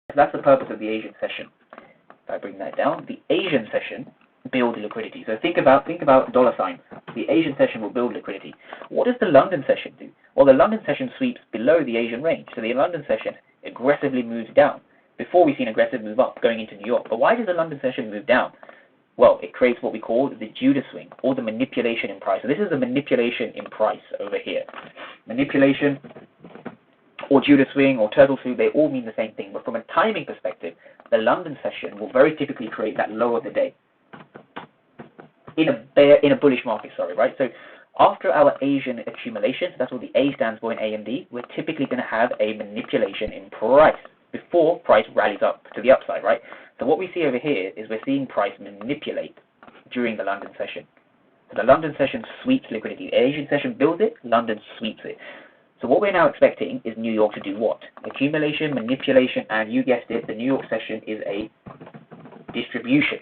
So that's the purpose of the Asian session. If I bring that down, the Asian session build liquidity. So think about dollar signs. The Asian session will build liquidity. What does the London session do? Well, the London session sweeps below the Asian range. So the London session aggressively moves down before we see an aggressive move up going into New York. But why does the London session move down? Well, it creates what we call the Judas swing, or the manipulation in price. So this is the manipulation in price over here. Manipulation, or Judas swing, or turtle swoop, they all mean the same thing. But from a timing perspective, the London session will very typically create that low of the day in a bullish market. Right? So after our Asian accumulation, so that's what the A stands for in AMD, we're typically going to have a manipulation in price before price rallies up to the upside, right? So what we see over here is we're seeing price manipulate during the London session. So the London session sweeps liquidity. The Asian session builds it, London sweeps it. So what we're now expecting is New York to do what? Accumulation, manipulation, and you guessed it, the New York session is a distribution.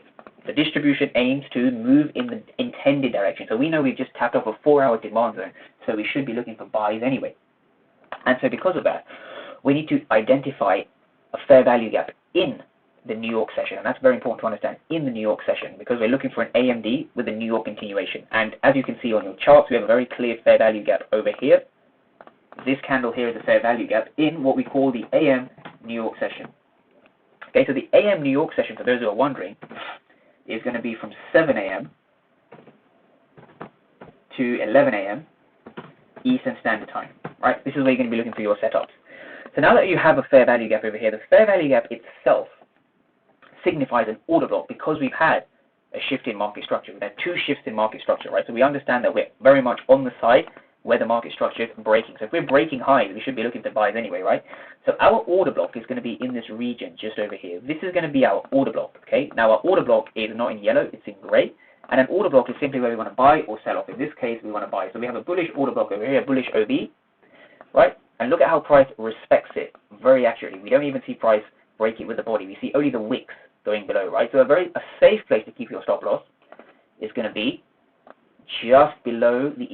The distribution aims to move in the intended direction. So we know we've just tapped off a 4-hour demand zone, so we should be looking for buys anyway. And so because of that, we need to identify a fair value gap in the New York session, and that's very important to understand, in the New York session, because we're looking for an AMD with a New York continuation. And as you can see on your charts, we have a very clear fair value gap over here. This candle here is a fair value gap in what we call the AM New York session. Okay, so the AM New York session, for those who are wondering, is going to be from 7 a.m. to 11 a.m. Eastern Standard Time, right? This is where you're going to be looking for your setups. So now that you have a fair value gap over here, the fair value gap itself signifies an order block because we've had a shift in market structure. We've had 2 shifts in market structure, right? So we understand that we're very much on the side where the market structure is breaking. So if we're breaking highs, we should be looking to buys anyway, right? So our order block is going to be in this region just over here. This is going to be our order block, okay? Now our order block is not in yellow, it's in gray. And an order block is simply where we want to buy or sell off. In this case, we want to buy. So we have a bullish order block over here, a bullish OB, right? And look at how price respects it very accurately. We don't even see price break it with the body. We see only the wicks going below, right? So a safe place to keep your stop loss is going to be just below the